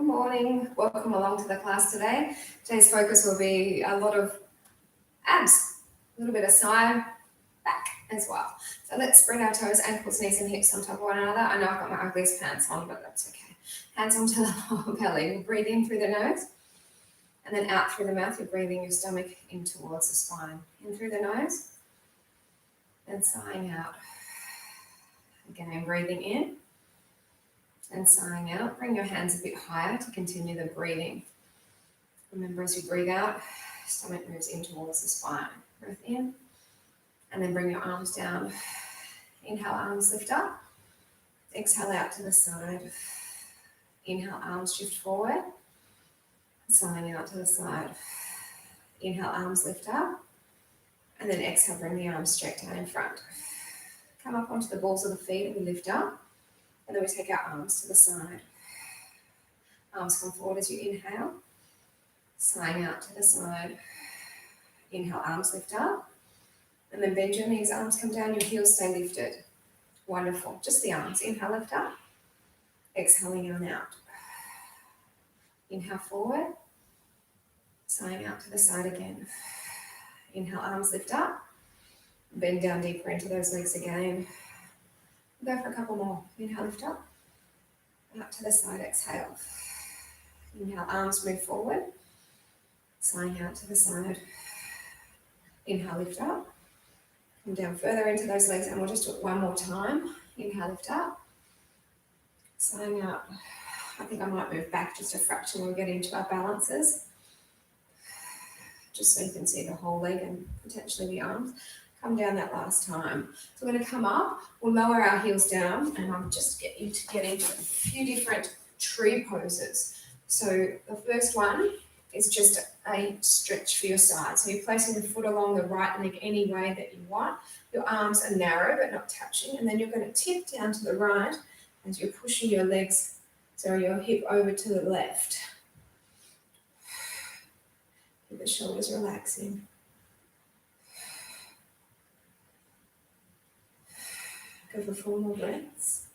morning. Welcome along to the class today. Today's focus will be a lot of abs, a little bit of side, back as well. So let's spread our toes, ankles, knees and hips on top of one another. I know I've got my ugliest pants on, but that's okay. Hands onto the lower belly. We'll breathe in through the nose and then out through the mouth. You're breathing your stomach in towards the spine. In through the nose and sighing out. Again, breathing in and sighing out. Bring your hands a bit higher to continue the breathing. Remember, as you breathe out, stomach moves in towards the spine. Breath in, and then bring your arms down. Inhale, arms lift up. Exhale out to the side. Inhale, arms shift forward. Sighing out to the side. Inhale, arms lift up. And then exhale, bring the arms straight down in front. Come up onto the balls of the feet and we lift up. And then we take our arms to the side. Arms come forward as you inhale. Sighing out to the side. Inhale, arms lift up. And then bend your knees, arms come down, your heels stay lifted. Wonderful. Just the arms. Inhale, lift up. Exhaling on out. Inhale forward. Sighing out to the side again. Inhale, arms lift up. Bend down deeper into those legs again. Go for a couple more. Inhale, lift up. Out to the side, exhale. Inhale, arms move forward. Sighing out to the side. Inhale, lift up. Come down further into those legs and we'll just do it one more time. Inhale, lift up. Sighing out. I think I might move back just a fraction when we get into our balances. Just so you can see the whole leg and potentially the arms. Come down that last time. So we're going to come up, we'll lower our heels down, and I'll just get you to get into a few different tree poses. So the first one is just a stretch for your side. So you're placing the foot along the right leg any way that you want. Your arms are narrow but not touching, and then you're going to tip down to the right as you're pushing your legs, so your hip over to the left. Keep the shoulders relaxing. Go for 4 more breaths.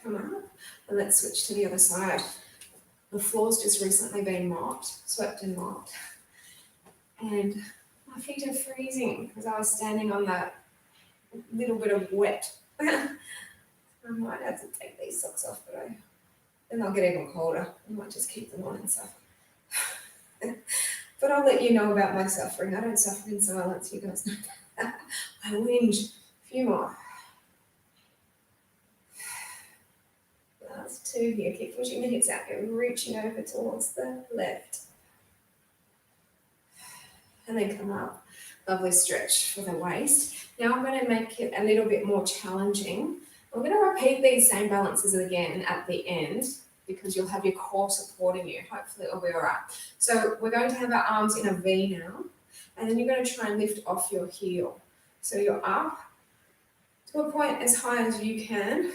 Come up and let's switch to the other side. The floor's just recently been mopped, swept and mopped. And my feet are freezing because I was standing on that little bit of wet. I might have to take these socks off, but then I'll get even colder. I might just keep them on and stuff. But I'll let you know about my suffering. I don't suffer in silence, you guys know that. I whinge. A few more. Last 2 here. Keep pushing the hips out. You're reaching over towards the left. And then come up. Lovely stretch for the waist. Now I'm going to make it a little bit more challenging. We're going to repeat these same balances again at the end, because you'll have your core supporting you. Hopefully it'll be all right. So we're going to have our arms in a V now, and then you're going to try and lift off your heel. So you're up to a point as high as you can.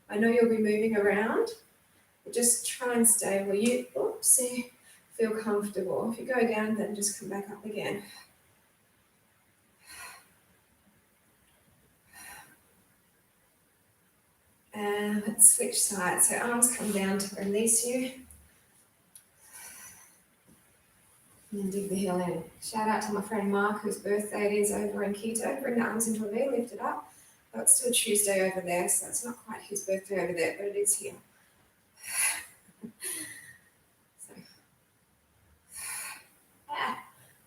I know you'll be moving around, but just try and stay where you feel comfortable. If you go down, then just come back up again. And let's switch sides. So arms come down to release you. And then dig the heel in. Shout out to my friend Mark, whose birthday it is over in Quito. Bring the arms into a V, lift it up. Oh, it's still Tuesday over there, so it's not quite his birthday over there, but it is here.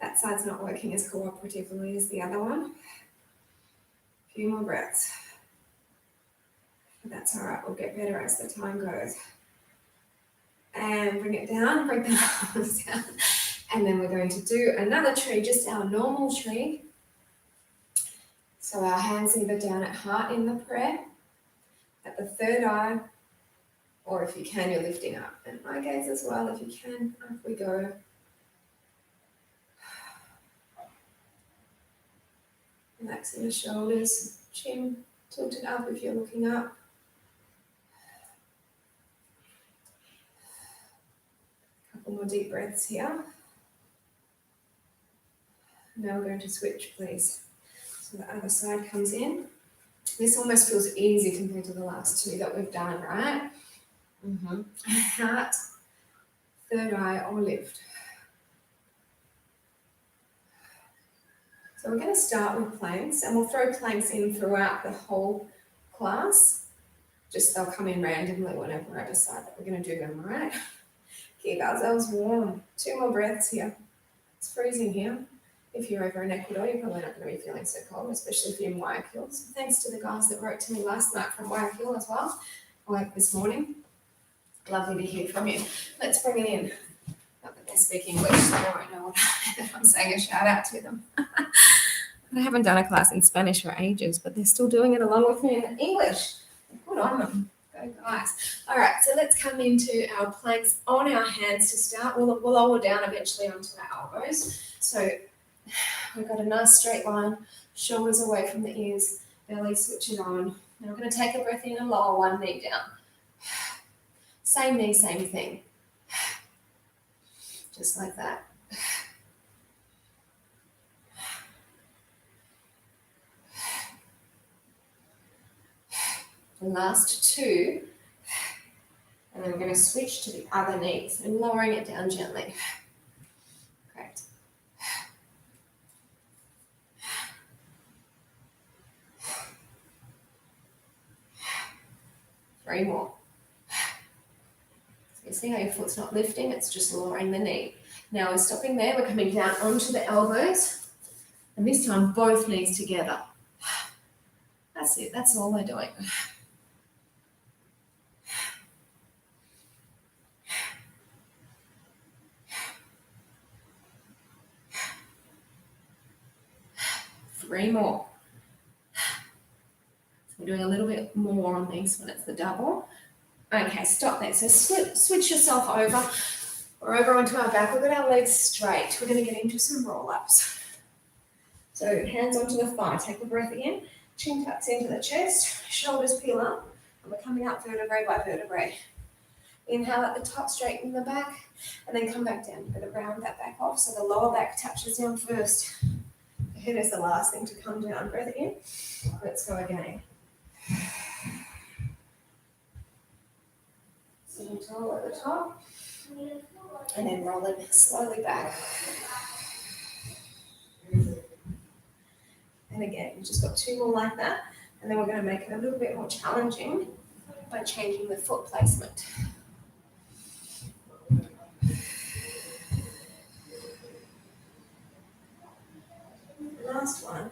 That side's not working as cooperatively as the other one. A few more breaths. That's all right, we'll get better as the time goes. And bring it down, bring the arms down. And then we're going to do another tree, just our normal tree. So our hands either down at heart in the prayer, at the third eye, or if you can, you're lifting up. And eye gaze as well, if you can, up we go. Relaxing the shoulders, chin tilted up if you're looking up. Couple more deep breaths here. Now we're going to switch, please. So the other side comes in. This almost feels easy compared to the last two that we've done, right? Heart, third eye, or lift. So we're going to start with planks, and we'll throw planks in throughout the whole class. Just they'll come in randomly whenever I decide that we're going to do them, right? Keep ourselves warm. 2 more breaths here. It's freezing here. If you're over in Ecuador, you're probably not going to be feeling so cold, especially if you're in Guayaquil. So thanks to the guys that wrote to me last night from Guayaquil as well, or this morning. Lovely to hear from you. Let's bring it in. Not that they speak English, so I won't know what I'm saying a shout out to them. I haven't done a class in Spanish for ages, but they're still doing it along with me in English. Good on them. Go guys. All right, so let's come into our planks on our hands to start. We'll lower down eventually onto our elbows. So we've got a nice straight line, shoulders away from the ears, belly switch it on. Now we're going to take a breath in and lower one knee down. Same knee, same thing. Just like that. The last two, and then we're going to switch to the other knees and lowering it down gently. Great. 3 more. So you see how your foot's not lifting, it's just lowering the knee. Now we're stopping there, we're coming down onto the elbows, and this time both knees together. That's it, that's all we're doing. Three more. So we're doing a little bit more on this when it's the double. Okay, stop there. So switch yourself over. We're over onto our back. We've got our legs straight. We're going to get into some roll-ups. So hands onto the thigh. Take a breath in. Chin tucks into the chest. Shoulders peel up. And we're coming up vertebrae by vertebrae. Inhale at the top, straighten the back. And then come back down. You're going to round that back off so the lower back touches down first. The head is the last thing to come down. Breath in. Let's go again. Sitting tall at the top. And then roll it slowly back. And again, we've just got 2 more like that. And then we're going to make it a little bit more challenging by changing the foot placement. Last one.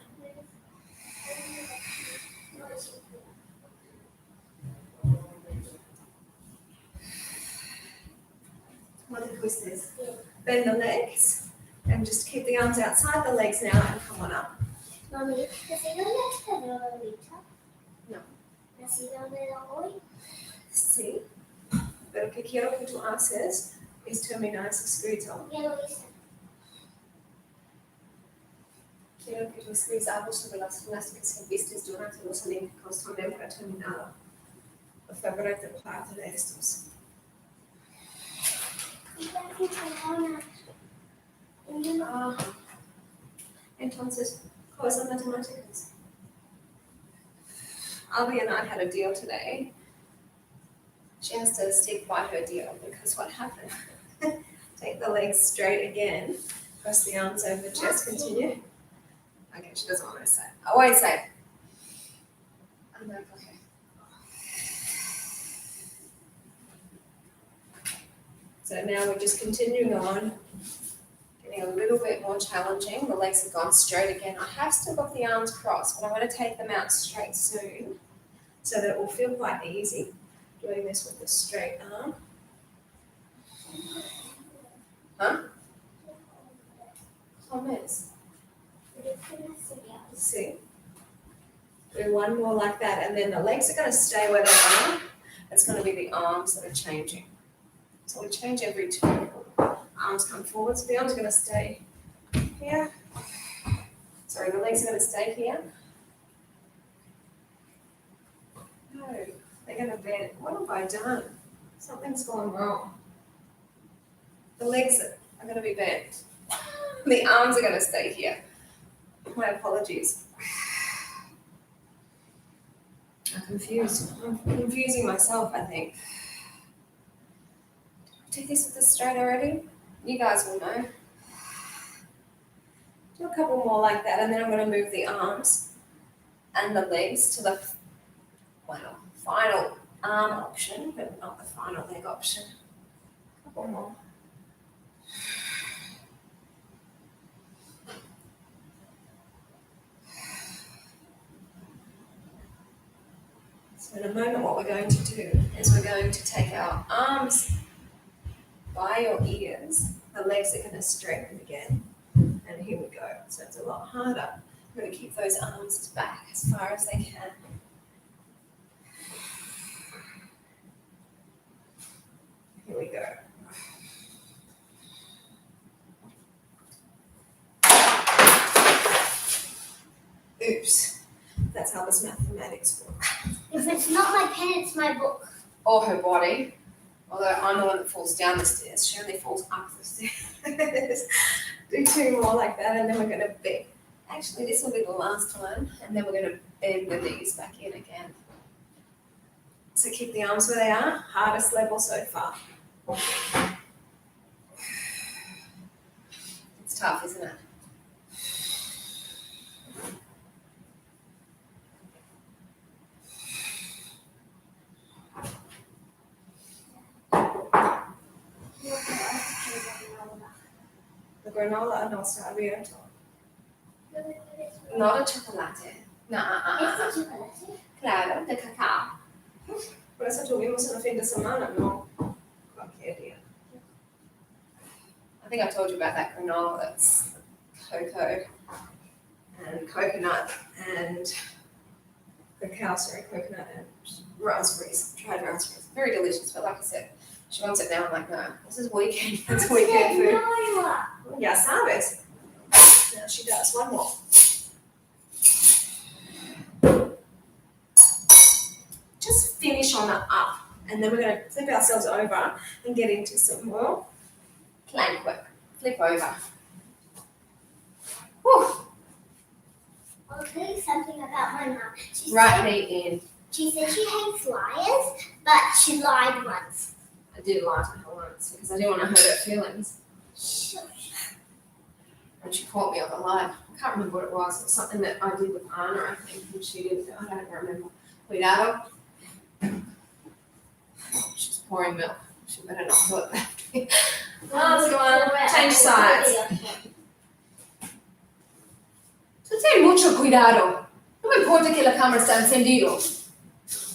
What the twist is. Bend the legs and just keep the arms outside the legs now and come on up. Mami, ¿nací dónde está la ahorita? No. ¿Nací dónde la hoy? Sí. Pero lo que quiero que tú haces es terminar ese escrito. Ya lo hice. Quiero que tú escribas algo sobre las gimnásticas que viste durante los Olímpicos también para terminar. Por favor, de parte de estos. Entonces, cosas matemáticas. Albi and I had a deal today. She has to stick by her deal because what happened? Take the legs straight again. Cross the arms over the chest. Continue. Okay, she doesn't want me to say it. I won't say it. I'm like, okay. So now we're just continuing on, getting a little bit more challenging. The legs have gone straight again. I have still got the arms crossed, but I'm going to take them out straight soon so that it will feel quite easy doing this with the straight arm. Huh? Comments? See? Do one more like that, and then the legs are going to stay where they are. It's going to be the arms that are changing. So we change every 2. Arms come forward, so the arms are going to stay here. Sorry, the legs are going to stay here. No, they're going to bend. What have I done? Something's gone wrong. The legs are going to be bent. The arms are going to stay here. My apologies. I'm confused. I'm confusing myself, I think. Do this with the straight already? You guys will know. Do a couple more like that, and then I'm going to move the arms and the legs to the final arm option, but not the final leg option. A couple more. So in a moment, what we're going to do is we're going to take our arms by your ears. The legs are going to straighten again. And here we go. So it's a lot harder. I'm going to keep those arms back as far as they can. Here we go. Oops. That's how this mathematics works. If it's not my pen, it's my book. Or her body. Although I'm the one that falls down the stairs. She only falls up the stairs. Do two more like that, and then we're going to bend. Actually, this will be the last one, and then we're going to bend the knees back in again. So keep the arms where they are. Hardest level so far. It's tough, isn't it? The granola non sta abierto. Not a chocolate. No, It's a chocolate. Claro, de cacao. Por eso tuvimos un fin de semana, no cualquier día. I think I told you about that granola that's cocoa and coconut and cacao, coconut and raspberries, dried raspberries. Very delicious, but like I said, she wants it now. I'm like, no, this is weekend. That's weekend food. No. Ya sabes. Now she does. One more. Just finish on the up, and then we're going to flip ourselves over and get into some more plank work. Flip over. Whew. I'll tell you something about my mum. Right knee in. She said she hates liars, but she lied once. I did lie to her once because I didn't want to hurt her feelings. Shush. And she caught me on the lie. I can't remember what it was. It was something that I did with Anna, I think, and she did. I don't remember. Cuidado. She's pouring milk. She better not do it after me. Last one. Change sides. So ten mucho cuidado. No me importa que la cámara está encendido.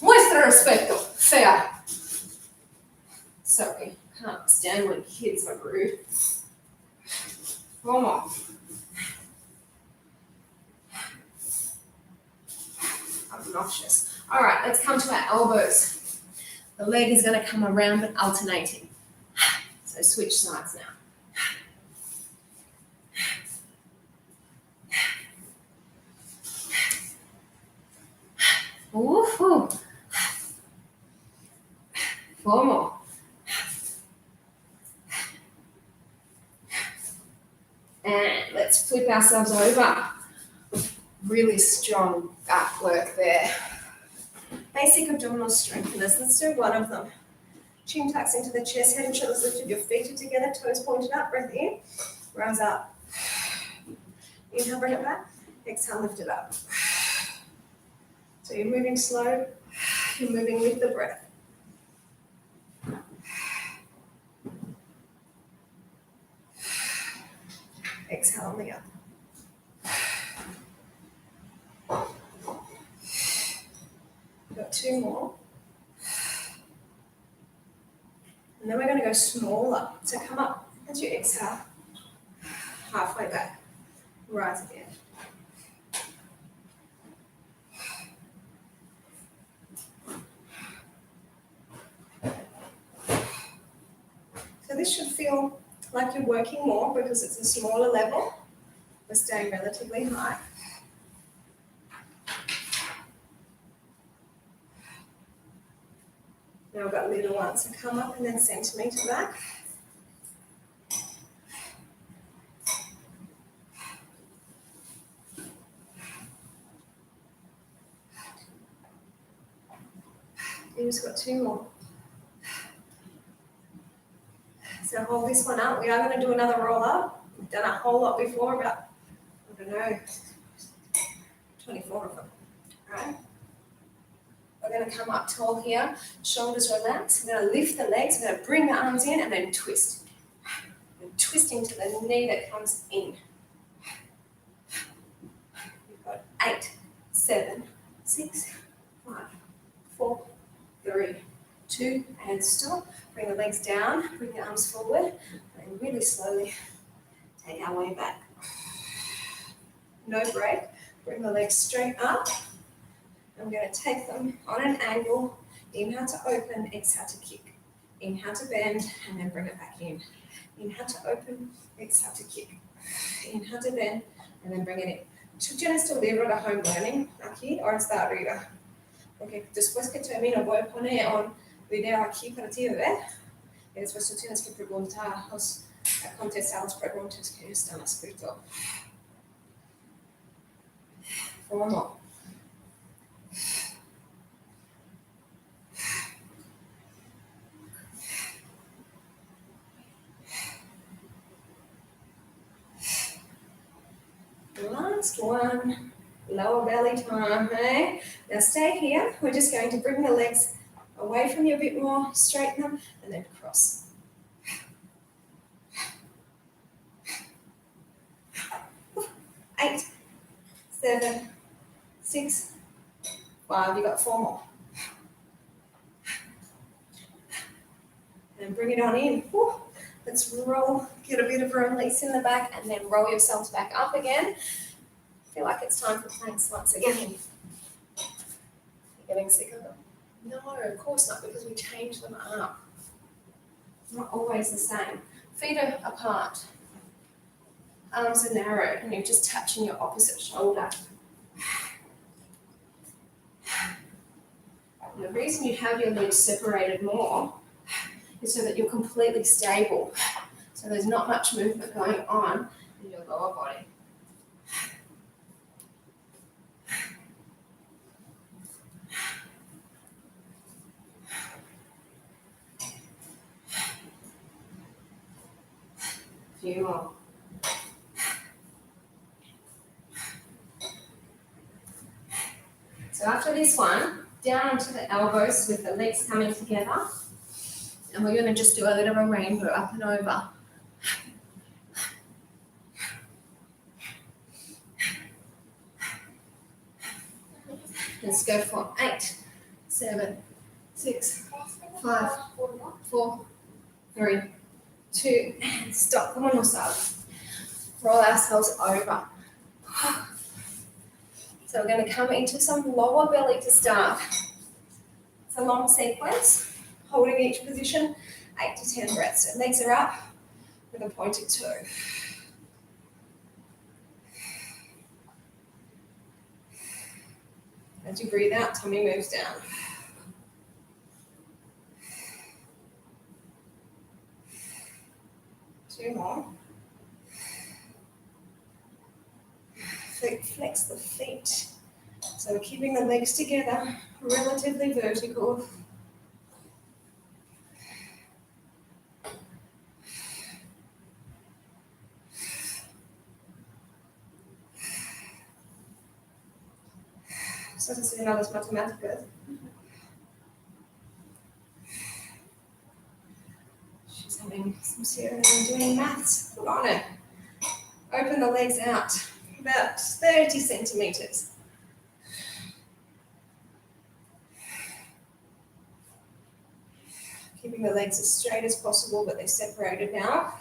Muestra respeto. Fea. Sorry. Can't stand when kids are rude. One more. Obnoxious. All right, let's come to our elbows. The leg is going to come around but alternating. So switch sides now. Woohoo! Four more. And let's flip ourselves over. Really strong gut work there. Basic abdominal strengtheners. Let's do one of them. Chin tucks into the chest, head and shoulders lifted, your feet are together, toes pointed up, breath in, rise up. Inhale, bring it back. Exhale, lift it up. So you're moving slow, you're moving with the breath. Exhale on the up. We've got two more. And then we're going to go smaller. So come up as you exhale. Halfway back. Rise again. So this should feel like you're working more because it's a smaller level. We're staying relatively high. Now we've got little ones, so come up and then centimetre back. You just got 2 more. So hold this one up. We are going to do another roll up. We've done a whole lot before, about, I don't know, 24 of them. All right. We're going to come up tall here, shoulders relaxed. We're going to lift the legs. We're going to bring the arms in and then twist. And twisting to the knee that comes in. We've got 8, 7, 6, 5, 4, 3, 2, and stop. Bring the legs down, bring the arms forward, and really slowly take our way back. No break. Bring the legs straight up. I'm going to take them on an angle. Inhale to open, exhale to kick. Inhale to bend, and then bring it back in. Inhale to open, exhale to kick. Inhale to bend, and then bring it in. ¿Tú tienes tu libro de home learning aquí o está arriba? Porque después que termino voy a poner un video aquí para ti, ¿ver? Y después tú tienes que contestar las preguntas que están escritas. 4 more. Last one, lower belly time, hey? Now stay here. We're just going to bring the legs away from you a bit more, straighten them, and then cross. 8, 7, 6, 5. You got 4 more. And bring it on in. Whew. Let's roll, get a bit of release in the back, and then roll yourselves back up again. Feel like it's time for planks once again. You're getting sick of them? No, of course not, because we change them up. Not always the same. Feet are apart. Arms are narrow, and you're just touching your opposite shoulder. And the reason you have your legs separated more is so that you're completely stable. So there's not much movement going on in your lower body. A few more. So after this one, down onto the elbows with the legs coming together. And we're going to just do a little of a rainbow up and over. Let's go for 8, 7, 6, 5, 4, 3, 2, and stop. Come on, yourself. Roll ourselves over. So we're going to come into some lower belly to start. It's a long sequence. Holding each position, 8 to 10 breaths. So legs are up with a pointed toe. As you breathe out, tummy moves down. Two more. Flex the feet. So we're keeping the legs together, relatively vertical. Estás enseñando las matemáticas. She's having some serious doing maths. Put on it. Open the legs out, about 30 centimeters. Keeping the legs as straight as possible, but they're separated now.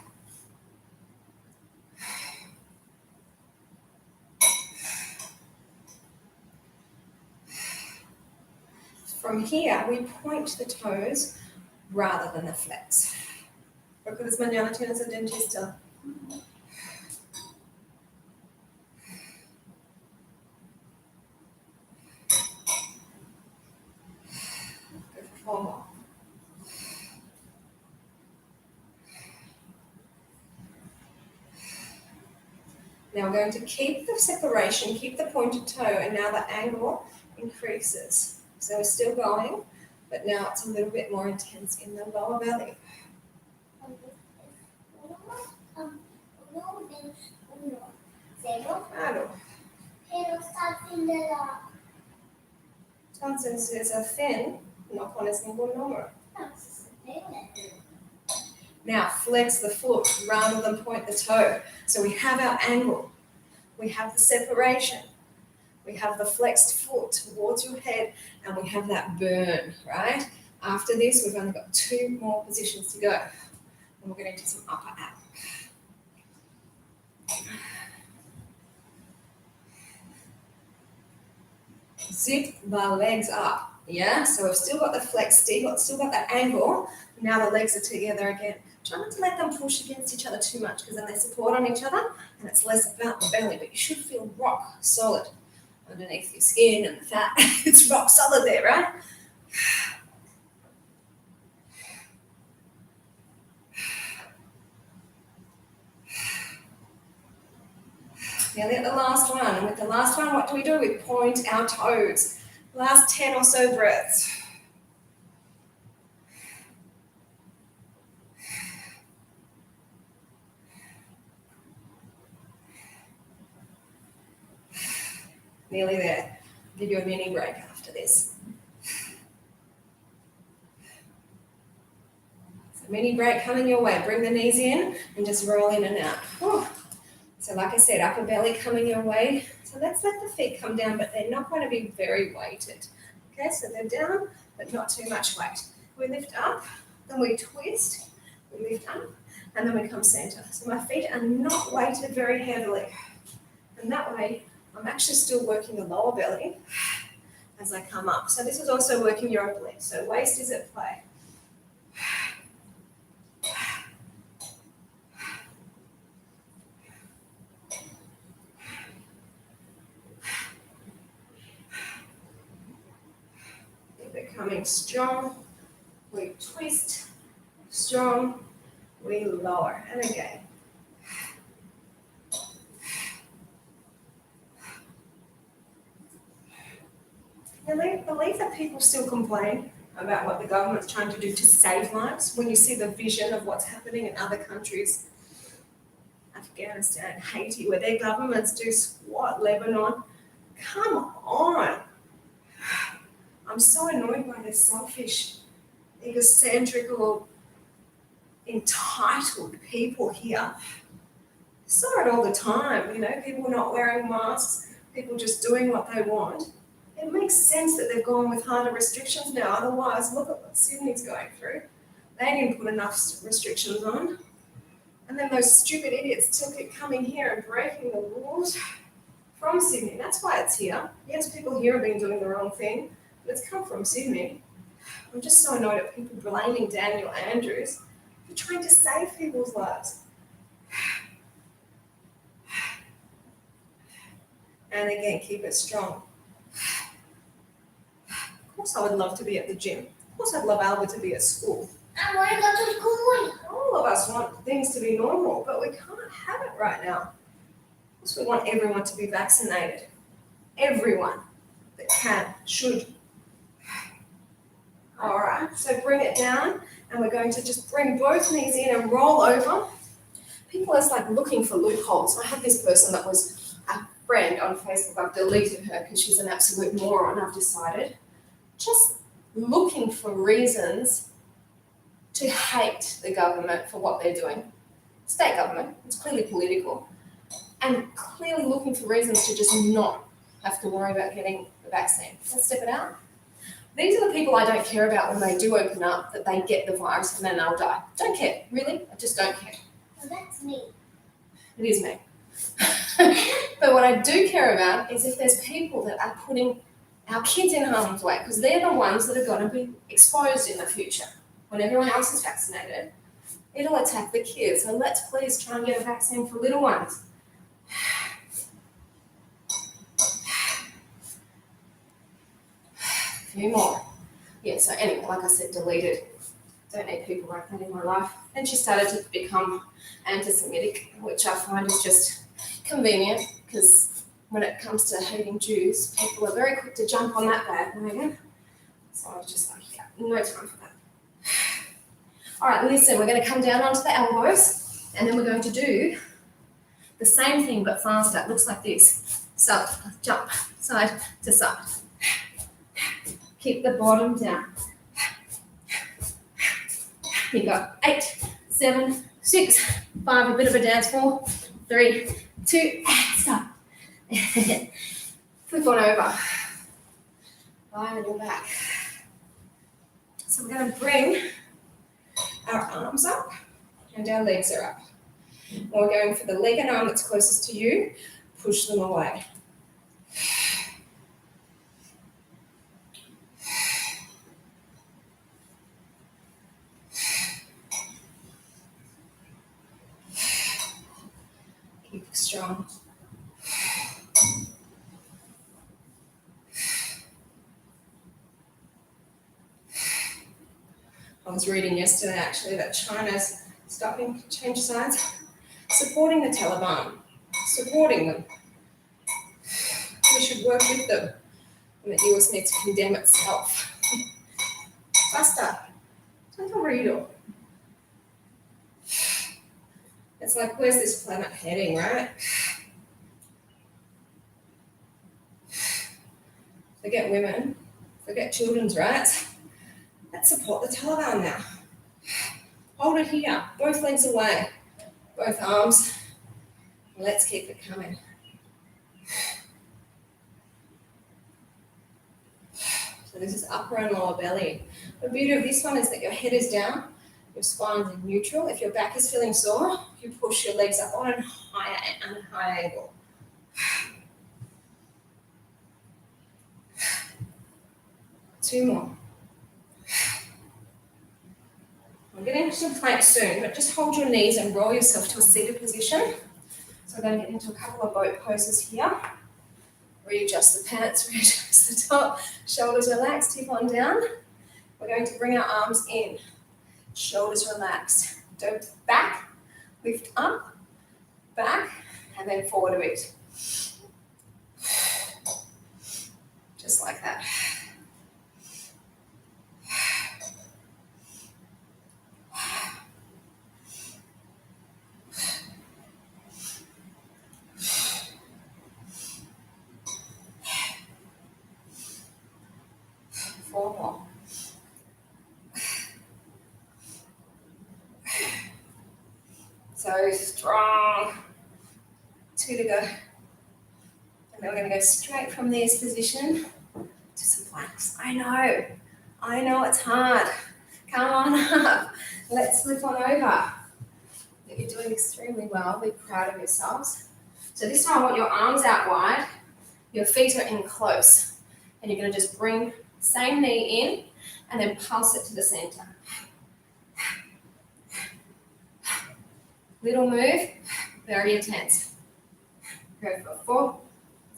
From here, we point the toes rather than the flex. Porque mañana tienes a dentista. Go for 4 more. Now we're going to keep the separation, keep the pointed toe, and now the angle increases. So we're still going, but now it's a little bit more intense in the lower belly. Claro. Pero está acelerado. Entonces es a fin, no pones ningún número. Now flex the foot rather than point the toe. So we have our angle, we have the separation, we have the flexed foot towards your head, and we have that burn, right? After this, we've only got 2 more positions to go, and we'll get into some upper ab. Zip the legs up, yeah? So we've still got the flex, still got that angle. Now the legs are together again. Try not to let them push against each other too much, because then they support on each other and it's less about the belly, but you should feel rock solid underneath your skin and the fat. It's rock solid there, right? Nearly at the last one. And with the last one, what do? We point our toes. Last 10 or so breaths. Nearly there. Give you a mini break after this. So mini break coming your way. Bring the knees in and just roll in and out. Whew. So like I said, upper belly coming your way. So let's let the feet come down, but they're not going to be very weighted. Okay, so they're down, but not too much weight. We lift up, then we twist, we lift up, and then we come center. So my feet are not weighted very heavily. And that way, I'm actually still working the lower belly as I come up. So this is also working your upper leg. So waist is at play. Becoming strong, we twist, strong, we lower, and again. I believe that people still complain about what the government's trying to do to save lives when you see the vision of what's happening in other countries, Afghanistan, Haiti, where their governments do squat, Lebanon. Come on. I'm so annoyed by this selfish, egocentric, entitled people here. I saw it all the time, people not wearing masks, people just doing what they want. It makes sense that they've gone with harder restrictions now. Otherwise, look at what Sydney's going through. They didn't put enough restrictions on. And then those stupid idiots took it coming here and breaking the rules from Sydney. That's why it's here. Yes, people here have been doing the wrong thing, but it's come from Sydney. I'm just so annoyed at people blaming Daniel Andrews for trying to save people's lives. And again, keep it strong. Of course I would love to be at the gym. Of course I'd love Albert to be at school. I want to go to school. All of us want things to be normal, but we can't have it right now. Of course we want everyone to be vaccinated. Everyone that can, should. All right, so bring it down, and we're going to just bring both knees in and roll over. People are like looking for loopholes. I had this person that was a friend on Facebook. I've deleted her because she's an absolute moron, I've decided. Just looking for reasons to hate the government for what they're doing. State government, it's clearly political. And clearly looking for reasons to just not have to worry about getting the vaccine. Let's step it out. These are the people I don't care about when they do open up, that they get the virus and then they'll die. Don't care, really. I just don't care. Well, that's me. It is me. But what I do care about is if there's people that are putting our kids in harm's way, because they're the ones that are going to be exposed in the future. When everyone else is vaccinated, it'll attack the kids. So let's please try and get a vaccine for little ones. A few more. Yeah, so anyway, like I said, deleted. Don't need people like that in my life. And she started to become anti-Semitic, which I find is just convenient, because when it comes to hating Jews, people are very quick to jump on that bandwagon. So I was just like, yeah, No time for that. All right, listen, we're going to come down onto the elbows, and then we're going to do the same thing but faster. It looks like this. So jump side to side. Keep the bottom down. You go 8, 7, 6, 5, a bit of a dance 4, 3, 2, and stop. Flip on over. Lie on your back. So we're going to bring our arms up and our legs are up. And we're going for the leg and arm that's closest to you. Push them away. Keep it strong. I was reading yesterday actually that China's stopping change sides, supporting the Taliban, supporting them. We should work with them, and the US needs to condemn itself. Faster. Don't read it. It's like, where's this planet heading, right? Forget women, forget children's rights. Let's support the Taliban now. Hold it here, both legs away, both arms. Let's keep it coming. So this is upper and lower belly. The beauty of this one is that your head is down, your spine's in neutral. If your back is feeling sore, you push your legs up on a higher angle. Two more. I'm getting into some planks soon, but just hold your knees and roll yourself to a seated position. So we're going to get into a couple of boat poses here. Readjust the pants, readjust the top, shoulders relaxed, hip on down. We're going to bring our arms in, shoulders relaxed. Don't back, lift up, back, and then forward a bit. Just like that. Four more. So strong. 2 to go. And then we're going to go straight from this position to some planks. I know it's hard. Come on up. Let's flip on over. You're doing extremely well. Be proud of yourselves. So this time I want your arms out wide. Your feet are in close. And you're going to just bring same knee in and then pulse it to the center. Little move, very intense. Go for 4,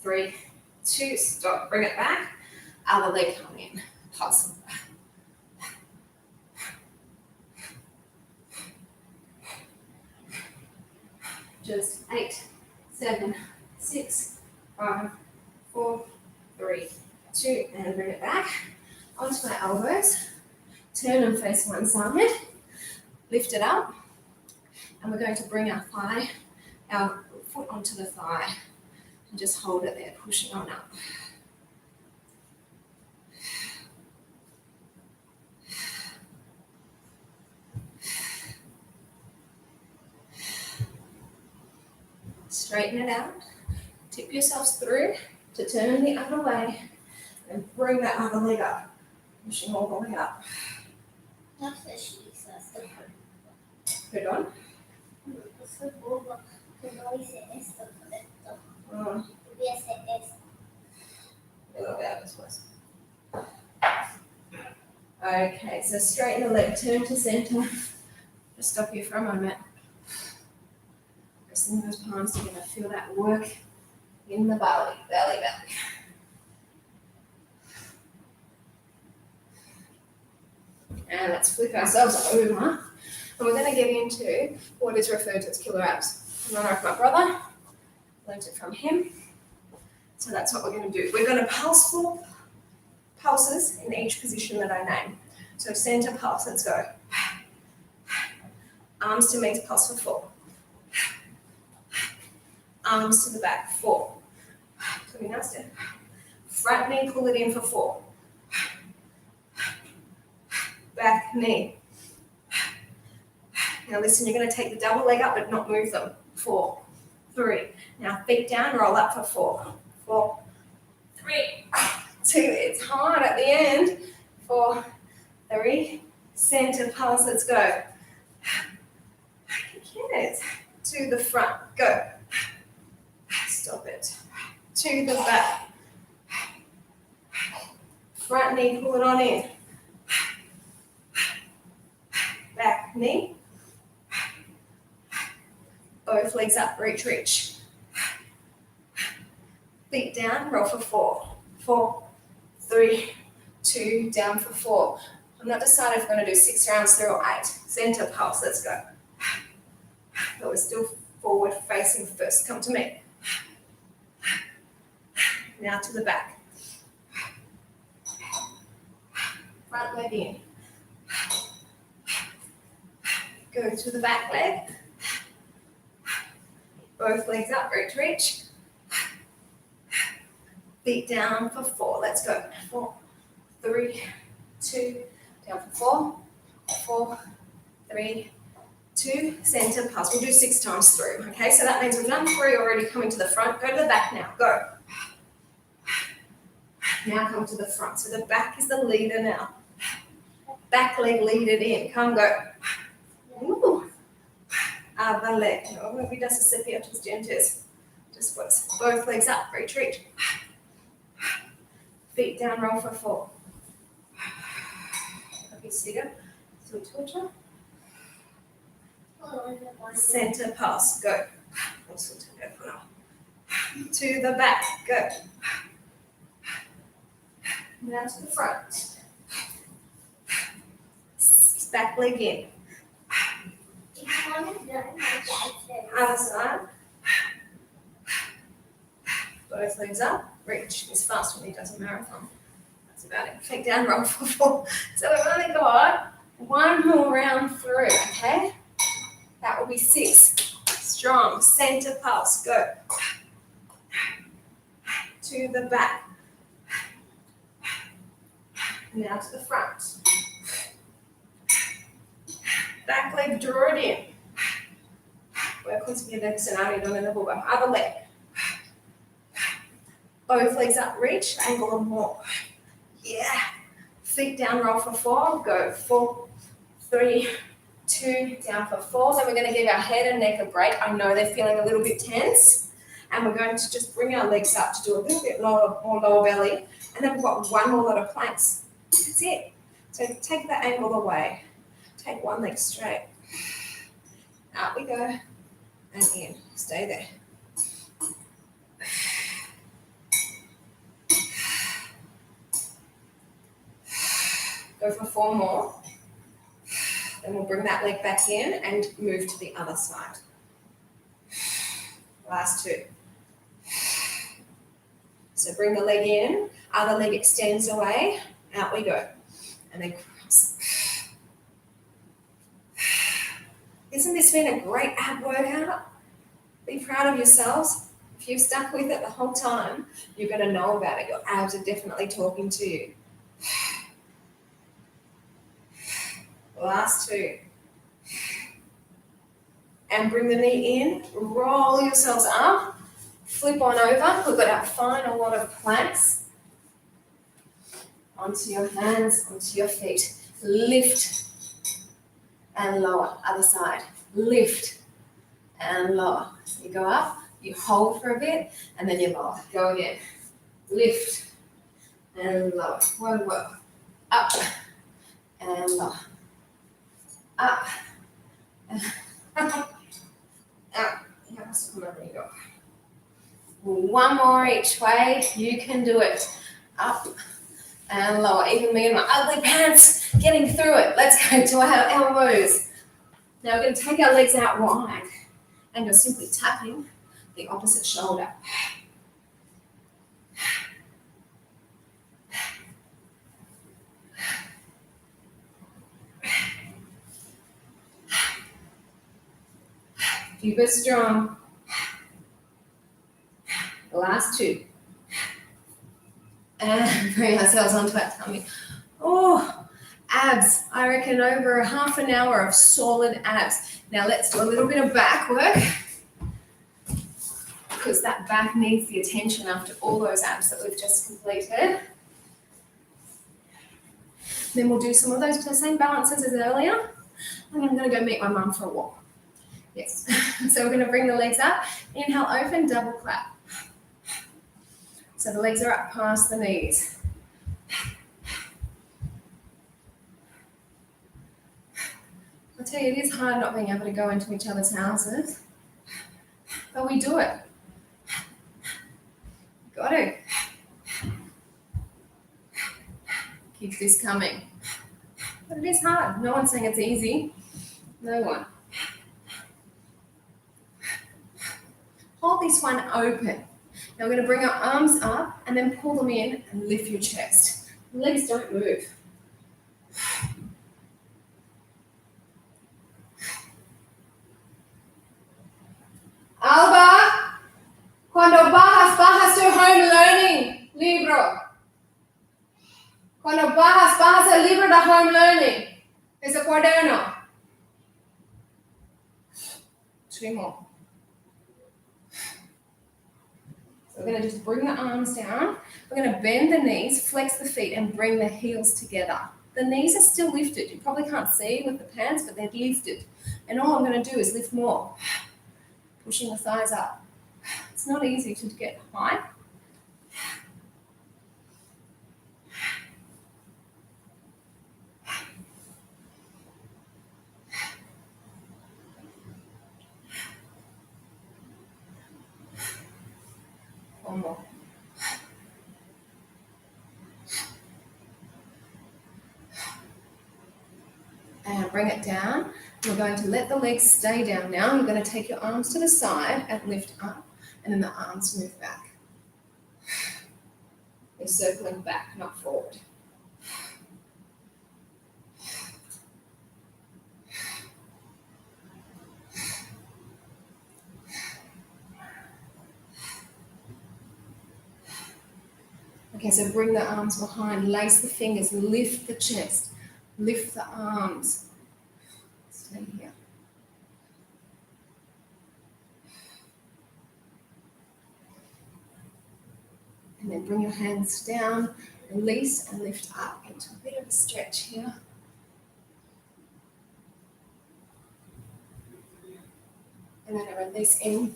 3, 2, stop, bring it back. Other leg coming in, pulse it back. Just 8, 7, 6, 5, 4, 3, 2, and bring it back onto my elbows. Turn and face one side. Lift it up. And we're going to bring our foot onto the thigh. And just hold it there, pushing on up. Straighten it out. Tip yourselves through to turn the other way. And bring that other leg up, pushing all the way up. That's what she says. Put on. No dice esto, correcto. Oh, Hubiese esto. a ver después. Okay, so straighten the leg, turn to center. Just stop here for a moment. Pressing those palms together, feel that work in the belly. And let's flip ourselves over. And we're going to get into what is referred to as killer abs. In honor of my brother, learned it from him. So that's what we're going to do. We're going to pulse 4 pulses in each position that I name. So center pulse, let's go. Arms to meet pulse for 4. Arms to the back, 4. Coming downstairs. Front knee, pull it in for 4. Back knee. Now listen, you're going to take the double leg up but not move them. 4, 3. Now feet down, roll up for 4. 4, 3, 2. It's hard at the end. 4, 3. Center pulse, let's go. Get to the front, go. Stop it. To the back. Front knee, pull it on in. Back knee. Both legs up, reach, reach. Feet down, roll for 4. 4, 3, 2, down for 4. I'm not decided if we're going to do 6 rounds through or 8. Center pulse, let's go. But we're still forward facing first. Come to me. Now to the back. Front leg in. Go to the back leg. Both legs up, reach, reach. Feet down for 4. Let's go. 4, 3, 2, down for 4. 4, 3, 2, center pulse. We'll do 6 times through. Okay, so that means we've done 3 already. Coming to the front. Go to the back now. Go. Now come to the front. So the back is the leader now. Back leg lead it in. Come, go. Ooh. Other leg. No, maybe does a sepia tus dientes. Just puts both legs up. Reach, reach. Feet down, roll for 4. Okay, Siga. So torture. Center pulse. Go. To the back. Go. Now to the front. Back leg in. Other side. Both legs up. Reach. He's fast when he does a marathon. That's about it. Take down, roll for 4. So we've only got 1 more round through, okay? That will be 6. Strong. Center pulse. Go. To the back. Now to the front. Back leg, draw it in. Voy a conseguir el escenario donde no puedo. Other leg. Both legs up, reach, angle them more. Yeah. Feet down, roll for 4. Go. 4, 3, 2, down for 4. Then we're going to give our head and neck a break. I know they're feeling a little bit tense. And we're going to just bring our legs up to do a little bit lower, more lower belly. And then we've got 1 more lot of planks. That's it. So take the angle away. Take 1 leg straight. Out we go. And in. Stay there. Go for 4 more. Then we'll bring that leg back in and move to the other side. Last 2. So bring the leg in, other leg extends away, out we go. And then cross. Isn't this been a great ab workout? Be proud of yourselves. If you've stuck with it the whole time, you're going to know about it. Your abs are definitely talking to you. Last 2. And bring the knee in, roll yourselves up, flip on over. We've got our final lot of planks. Onto your hands, onto your feet. Lift and lower. Other side. Lift and lower. So you go up, you hold for a bit, and then you lower. Go again. Lift and lower. 1 more. Up and lower. Up. Out. There you go. 1 more each way. You can do it. Up and lower. Even me in my ugly pants getting through it. Let's go to our elbows. Now we're going to take our legs out wide and you're simply tapping the opposite shoulder. Keep it strong. The last two. And bring ourselves onto that tummy. Oh, abs. I reckon over a half an hour of solid abs. Now let's do a little bit of back work, because that back needs the attention after all those abs that we've just completed. Then we'll do some of those same balances as earlier. And I'm going to go meet my mum for a walk. Yes. So we're going to bring the legs up. Inhale, open, double clap. So the legs are up past the knees. I tell you, it is hard not being able to go into each other's houses, but we do it. Got to. Keep this coming. But it is hard. No one's saying it's easy. No one. Hold this one open. Now we're going to bring our arms up and then pull them in and lift your chest. Legs don't move. Alba, cuando bajas, bajas tu home learning libro. Cuando bajas, bajas el libro de home learning. Ese cuaderno. 3 more. So we're going to just bring the arms down. We're going to bend the knees, flex the feet, and bring the heels together. The knees are still lifted. You probably can't see with the pants, but they're lifted. And all I'm going to do is lift more. Pushing the thighs up. It's not easy to get high. One more. And bring it down. We're going to let the legs stay down now. You're going to take your arms to the side and lift up, and then the arms move back. They're circling back, not forward. Okay, so bring the arms behind, lace the fingers, lift the chest, lift the arms. Stay here. And then bring your hands down, release and lift up into a bit of a stretch here. And then a release in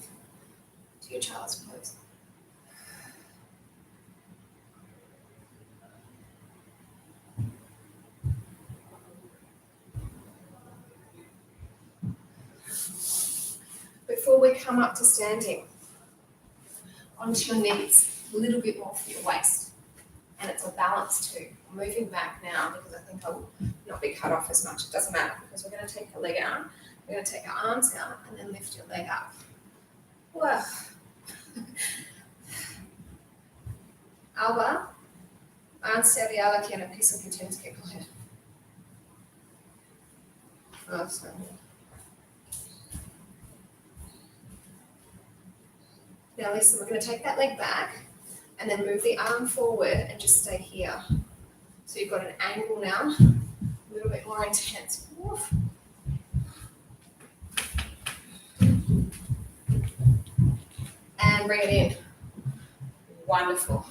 to your child's pose. Before we come up to standing, onto your knees, a little bit more for your waist. And it's a balance too. I'm moving back now because I think I will not be cut off as much. It doesn't matter because we're going to take the leg out, we're going to take our arms out and then lift your leg up. Whoa. Alba, antes de ela aqui no piso que tienes que coger. Oh, sorry. Now listen, we're going to take that leg back and then move the arm forward and just stay here. So you've got an angle now, a little bit more intense. Woof. And bring it in. Wonderful.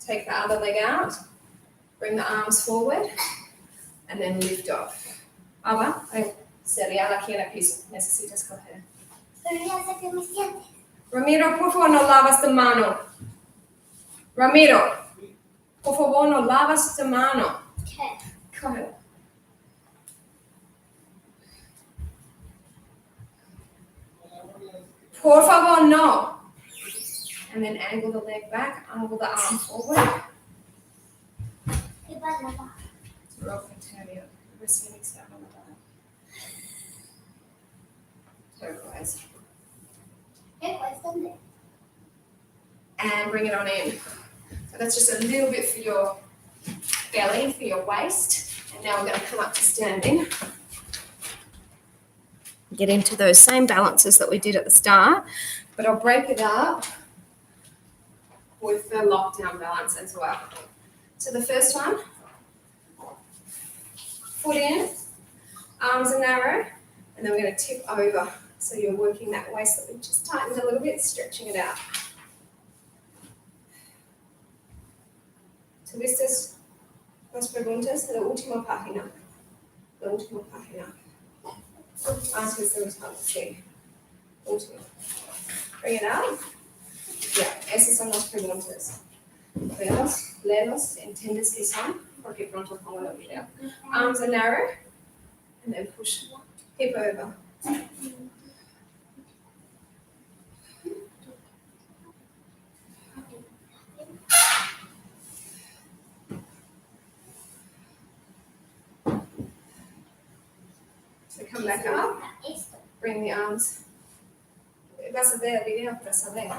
Take the other leg out, bring the arms forward, and then lift off. Alba, sería aquí en el piso. Necesitas coger. Pero ya sé que me sientes. Ramiro, por favor, no lavas tu mano. Ramiro, por favor, no lavas tu mano. Okay. Coge. Por favor, no. And then angle the leg back, angle the arm forward. ¿Qué pasa, papá? Rock interior. Receiving step on the down. Turquoise. And bring it on in. So that's just a little bit for your belly, for your waist. And now we're going to come up to standing. get into those same balances that we did at the start, but I'll break it up with the lockdown balance as well. So the first one, foot in, arms are narrow, and then we're going to tip over. So you're working that waist that we just tightened a little bit, stretching it out. Twistes las preguntas de la última página. La última página. Antes de responder, sí. Última. Bring it out. Yeah, esas son las preguntas. Velos, léelos, entiendes qué son, porque pronto pongo el video. Arms are narrow, and then push hip over. So come back up, bring the arms. Vas a ver el video para saber.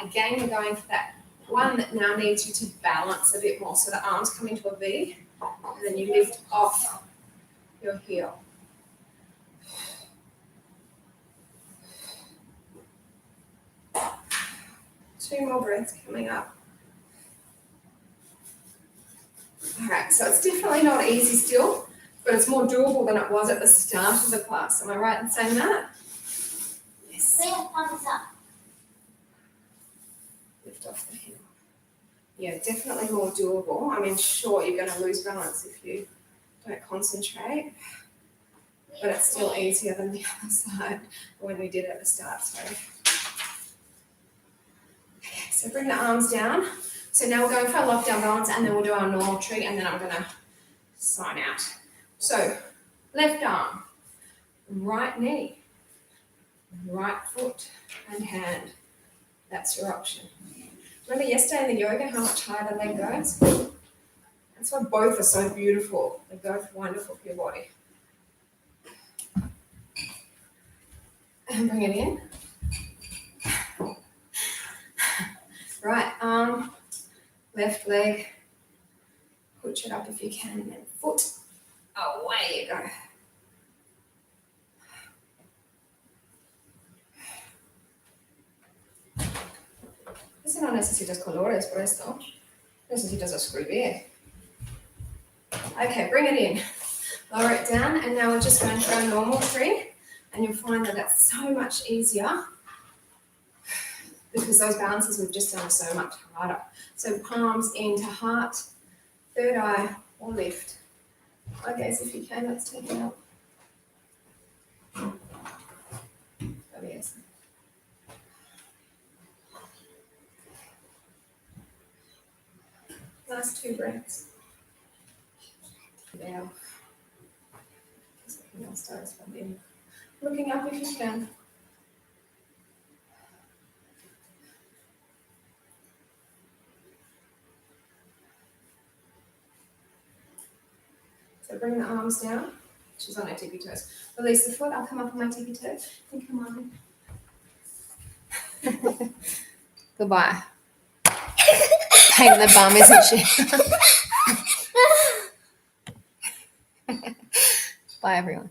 Again, we're going for that one that now needs you to balance a bit more. So the arms come into a V, and then you lift off your heel. Two more breaths coming up. All right, so it's definitely not easy still, but it's more doable than it was at the start of the class. Am I right in saying that? Yes. Thumbs up. Lift off the heel. Yeah, definitely more doable. I mean, sure, you're going to lose balance if you don't concentrate, but it's still easier than the other side when we did it at the start. So bring the arms down. So now we're going for a lockdown balance, and then we'll do our normal tree, and then I'm going to sign out. So left arm, right knee, right foot and hand. That's your option. Remember yesterday in the yoga how much higher the leg goes? That's why both are so beautiful. They're both wonderful for your body. And bring it in. Right arm, left leg, push it up if you can, and then foot, away you go. Ese no necesitas colores por esto, necesitas escribir. Okay, bring it in, lower it down, and now we're just going for a normal tree, and you'll find that that's so much easier because those balances we've just done are so much harder. So palms into heart, third eye, or lift. I guess if you can, let's take it out. Oh, yes. Last two breaths. Now, I'll start from looking up if you can. So bring the arms down. She's on her tippy toes. Release the foot. I'll come up on my tippy toes. And come on. Goodbye. Pain in the bum, isn't she? Bye, everyone.